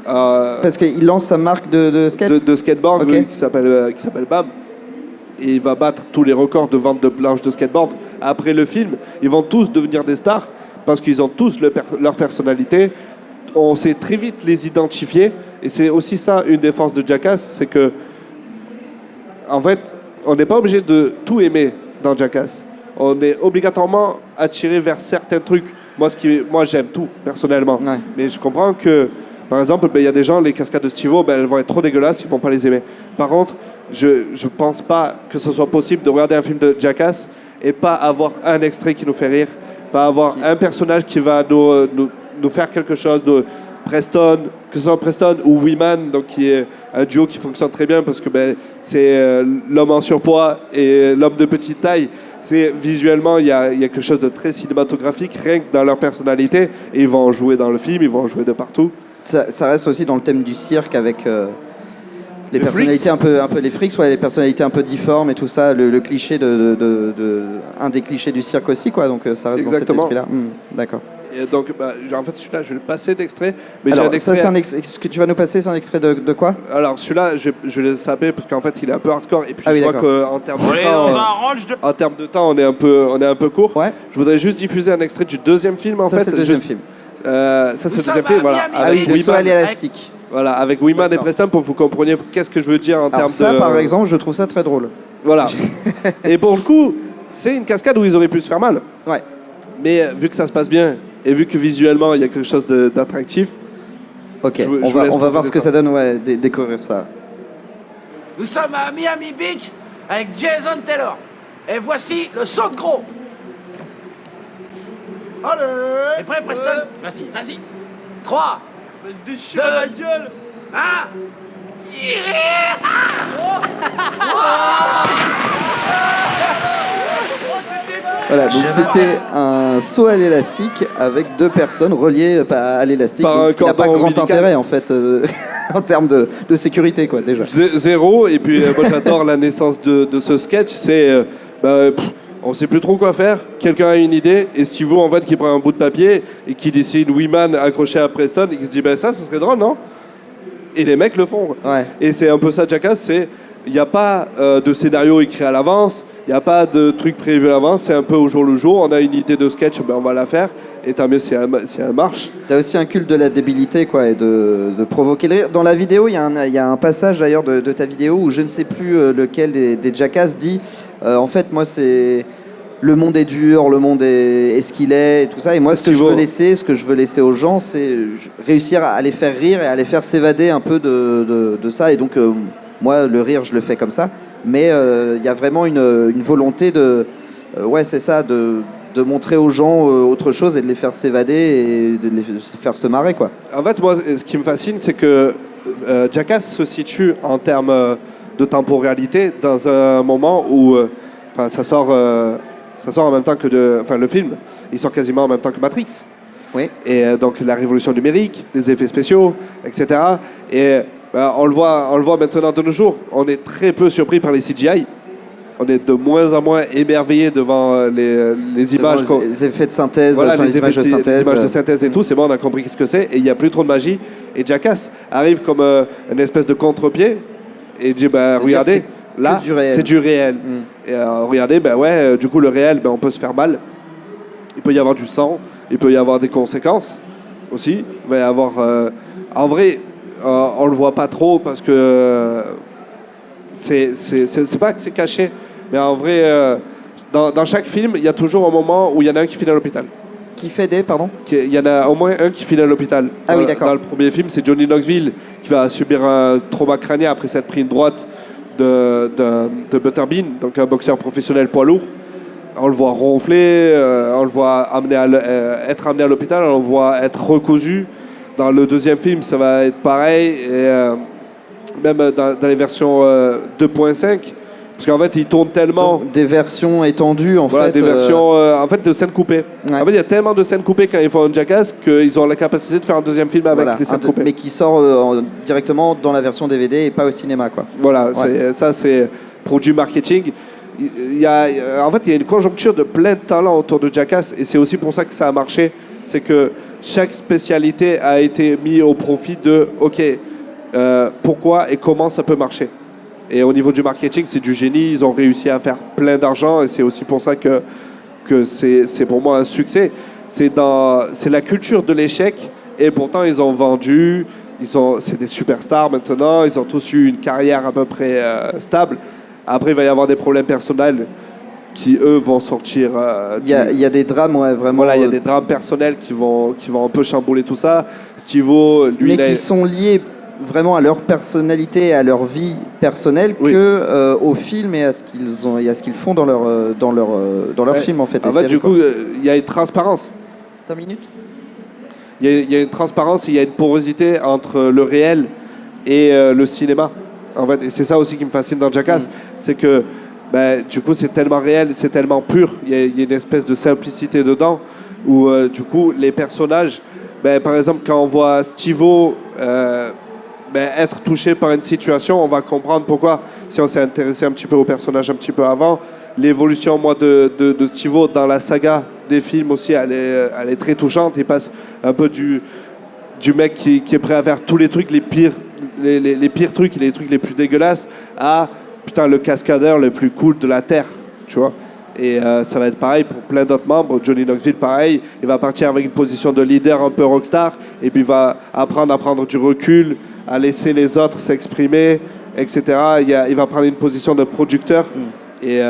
Parce qu'il lance sa marque de skate de skateboard, okay. Oui, qui s'appelle Bam. Et il va battre tous les records de vente de planches de skateboard. Après le film, ils vont tous devenir des stars parce qu'ils ont tous leur personnalité. On sait très vite les identifier. Et c'est aussi ça, une des forces de Jackass, c'est que, en fait, on n'est pas obligé de tout aimer dans Jackass. On est obligatoirement attiré vers certains trucs. Moi, j'aime tout, personnellement. Ouais. Mais je comprends que, par exemple, il y a des gens, les cascades de Steve-O, elles vont être trop dégueulasses, ils ne vont pas les aimer. Par contre, je ne pense pas que ce soit possible de regarder un film de Jackass et pas avoir un extrait qui nous fait rire, pas avoir un personnage qui va nous faire quelque chose de... Preston, que ce soit Preston ou Weeman, donc qui est un duo qui fonctionne très bien parce que c'est l'homme en surpoids et l'homme de petite taille. Visuellement, il y a quelque chose de très cinématographique, rien que dans leur personnalité, et ils vont en jouer dans le film, ils vont en jouer de partout. Ça reste aussi dans le thème du cirque avec les personnalités freaks. un peu les freaks, les personnalités un peu difformes et tout ça, le cliché un des clichés du cirque aussi, quoi. Donc ça reste Exactement. dans cet esprit-là. D'accord. Et donc, en fait, celui-là, je vais le passer d'extrait. Mais alors, j'ai un extrait... ce que tu vas nous passer, c'est un extrait de quoi? Alors, celui-là, je vais le saper parce qu'en fait, il est un peu hardcore. Et puis, oui, je vois qu'en termes de temps, on est un peu court. Ouais. Je voudrais juste diffuser un extrait du deuxième film, en ça, fait. c'est le deuxième film. Ça, c'est le deuxième film, voilà. Ah oui, le saut à l'élastique. Voilà, avec Weeman et Preston, pour que vous compreniez qu'est-ce que je veux dire en termes de... ça, par exemple, je trouve ça très drôle. Voilà. Et pour le coup, c'est une cascade où ils auraient pu se faire mal. Ouais. Mais vu que ça se passe bien, et vu que visuellement, il y a quelque chose d'attractif... Ok, on va voir ce que ça donne, découvrir ça. Nous sommes à Miami Beach avec Jason Taylor. Et voici le saut de gros. Allez! T'es prêt, Preston? Vas-y, vas-y. 3, Va se déchirer la gueule! 1. Voilà, donc c'était un saut à l'élastique avec deux personnes reliées à l'élastique. Par un ce qui n'a pas cordon grand ombilical. intérêt en fait en termes de sécurité, quoi, déjà. Zéro. Et puis, moi, j'adore la naissance de ce sketch. C'est... on sait plus trop quoi faire. Quelqu'un a une idée. Et Steve-O, en fait, qui prend un bout de papier et qui dessine Weeman accroché à Preston et qui se dit, ça serait drôle, non? Et les mecs le font. Ouais. Et c'est un peu ça, Jackass. Il n'y a pas de scénario écrit à l'avance. Il n'y a pas de truc prévu à l'avance. C'est un peu au jour le jour. On a une idée de sketch, on va la faire. Et tant mieux si elle marche. T'as aussi un culte de la débilité, quoi, et de provoquer le rire. Dans la vidéo, il y a un passage d'ailleurs de ta vidéo où je ne sais plus lequel des Jackass dit en fait, moi, c'est... Le monde est dur, le monde est ce qu'il est, et tout ça. Et moi, ce que je veux laisser aux gens, c'est réussir à les faire rire et à les faire s'évader un peu de ça. Et donc, moi, le rire, je le fais comme ça. Mais il y a vraiment une volonté c'est ça, de montrer aux gens autre chose et de les faire s'évader et de les faire se marrer, quoi. En fait, moi, ce qui me fascine, c'est que Jackass se situe en termes de temporalité dans un moment où ça sort en même temps que le film. Il sort quasiment en même temps que Matrix. Oui. Et donc la révolution numérique, les effets spéciaux, etc. Et on le voit maintenant de nos jours. On est très peu surpris par les CGI. on est de moins en moins émerveillé devant les images. Les effets de synthèse, Voilà, enfin, les images de synthèse. les images de synthèse et tout, c'est bon, on a compris ce que c'est, et il n'y a plus trop de magie. Et Jackass arrive comme une espèce de contre-pied, et dit, bah, regardez, là, c'est du réel. Et regardez, ben ouais, du coup, le réel, ben, on peut se faire mal. Il peut y avoir du sang, il peut y avoir des conséquences aussi. Il va y avoir... en vrai, on le voit pas trop parce que c'est pas que c'est caché, mais en vrai, dans chaque film, il y a toujours un moment où il y en a un qui finit à l'hôpital. Qui fait des, pardon? Il y en a au moins un qui finit à l'hôpital. Ah oui, d'accord. Dans le premier film, c'est Johnny Knoxville qui va subir un trauma crânien après s'être pris une droite de Butterbean, donc un boxeur professionnel poids lourd. On le voit ronfler, on le voit être amené à l'hôpital, on le voit être recousu. Dans le deuxième film, ça va être pareil. Et même dans les versions 2.5, parce qu'en fait, ils tournent tellement... Donc, des versions étendues, en voilà, fait. Des versions en fait, de scènes coupées. Ouais. En fait, il y a tellement de scènes coupées quand ils font un Jackass qu'ils ont la capacité de faire un deuxième film avec les scènes coupées. Mais qui sort directement dans la version DVD et pas au cinéma, quoi. Voilà, Ouais. ça c'est produit marketing. En fait, il y a une conjoncture de plein de talents autour de Jackass, et c'est aussi pour ça que ça a marché. C'est que chaque spécialité a été mise au profit de OK, pourquoi et comment ça peut marcher. Et au niveau du marketing, c'est du génie. Ils ont réussi à faire plein d'argent, et c'est aussi pour ça que c'est pour moi un succès. C'est la culture de l'échec, et pourtant ils ont vendu. C'est des superstars maintenant. Ils ont tous eu une carrière à peu près stable. Après, il va y avoir des problèmes personnels qui, eux, vont sortir. Il y a des drames, ouais, vraiment. Voilà, il y a des drames personnels qui vont un peu chambouler tout ça. Steve-O, lui, mais qui sont liés vraiment à leur personnalité, à leur vie personnelle, oui. que au film et à ce qu'ils font dans leur film, en fait. En fait, du coup, il y a une transparence. 5 minutes. Il y a une transparence, il y a une porosité entre le réel et le cinéma. En fait, et c'est ça aussi qui me fascine dans Jackass, c'est que du coup c'est tellement réel, c'est tellement pur, il y a une espèce de simplicité dedans, où du coup les personnages, par exemple quand on voit Steve-O être touché par une situation, on va comprendre pourquoi, si on s'est intéressé un petit peu au personnage un petit peu avant. L'évolution de Steve-O dans la saga des films aussi, elle est très touchante. Il passe un peu du mec qui est prêt à faire tous les trucs les pires trucs, les trucs les plus dégueulasses, à putain le cascadeur le plus cool de la terre, tu vois. Et ça va être pareil pour plein d'autres membres. Johnny Knoxville, pareil, il va partir avec une position de leader un peu rockstar, et puis il va apprendre à prendre du recul, à laisser les autres s'exprimer, etc. Il va prendre une position de producteur. Et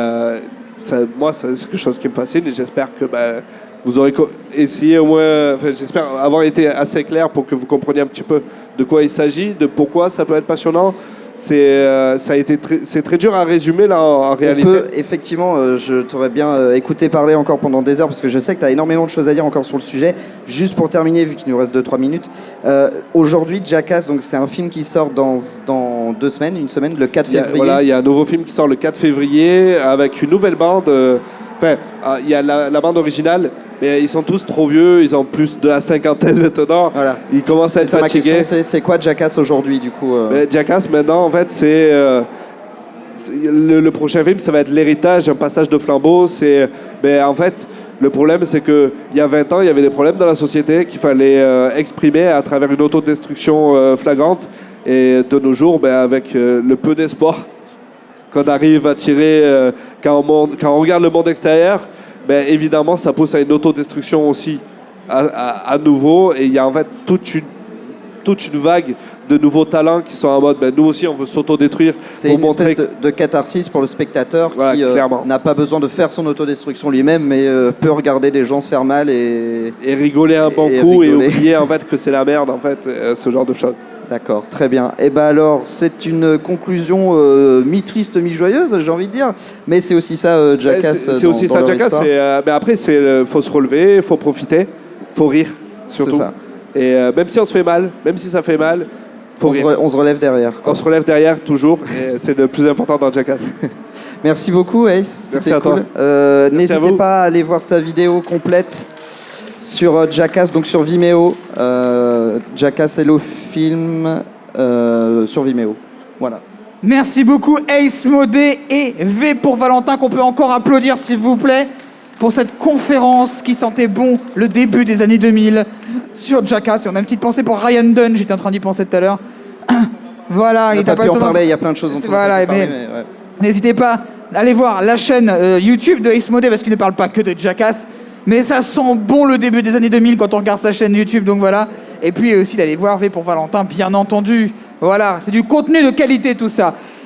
moi, c'est quelque chose qui me fascine, et j'espère que vous aurez essayé au moins, j'espère avoir été assez clair pour que vous compreniez un petit peu de quoi il s'agit, de pourquoi ça peut être passionnant. C'est très dur à résumer là en réalité. Effectivement, je t'aurais bien écouté parler encore pendant des heures, parce que je sais que tu as énormément de choses à dire encore sur le sujet. Juste pour terminer, vu qu'il nous reste 2-3 minutes, aujourd'hui Jackass, donc c'est un film qui sort dans 2 semaines, une semaine, le 4 février. Il y a un nouveau film qui sort le 4 février avec une nouvelle bande. Il y a la bande originale, mais ils sont tous trop vieux, ils ont plus de la cinquantaine maintenant. Voilà. Ils commencent à être fatigués. Ma question, c'est quoi Jackass aujourd'hui, du coup Jackass, maintenant, en fait, c'est le prochain film, ça va être l'héritage, un passage de flambeau. En fait, le problème, c'est qu'il y a 20 ans, il y avait des problèmes dans la société qu'il fallait exprimer à travers une autodestruction flagrante. Et de nos jours, avec le peu d'espoir qu'on arrive à tirer quand on regarde le monde extérieur, évidemment, ça pousse à une autodestruction aussi à nouveau. Et il y a en fait toute une vague de nouveaux talents qui sont en mode nous aussi on veut s'autodétruire. C'est une espèce de catharsis pour le spectateur, qui n'a pas besoin de faire son autodestruction lui-même, mais peut regarder des gens se faire mal et rigoler un bon coup et oublier en fait que c'est la merde, en fait, ce genre de choses. D'accord, très bien. Et alors, c'est une conclusion mi-triste, mi-joyeuse, j'ai envie de dire. Mais c'est aussi ça, Jackass. C'est aussi ça, Jackass. Après, faut se relever, faut profiter, faut rire, surtout. C'est ça. Et même si on se fait mal, même si ça fait mal, faut rire. On se relève derrière. On se relève derrière, toujours. Et c'est le plus important dans Jackass. Merci beaucoup, Ace. Merci à toi. N'hésitez pas à aller voir sa vidéo complète sur Jackass, donc sur Vimeo. Jackass Hello Film sur Vimeo. Voilà. Merci beaucoup Ace Modé et V pour Valentin qu'on peut encore applaudir s'il vous plaît pour cette conférence qui sentait bon le début des années 2000 sur Jackass. Et on a une petite pensée pour Ryan Dunn, j'étais en train d'y penser tout à l'heure. Voilà, il t'a pas pu en parler, il y a plein de choses dont on voilà, peut parler, mais ouais. n'hésitez pas à aller voir la chaîne YouTube de Ace Modé parce qu'il ne parle pas que de Jackass. Mais ça sent bon le début des années 2000 quand on regarde sa chaîne YouTube, donc voilà. Et puis aussi d'aller voir V pour Valentin, bien entendu. Voilà, c'est du contenu de qualité tout ça.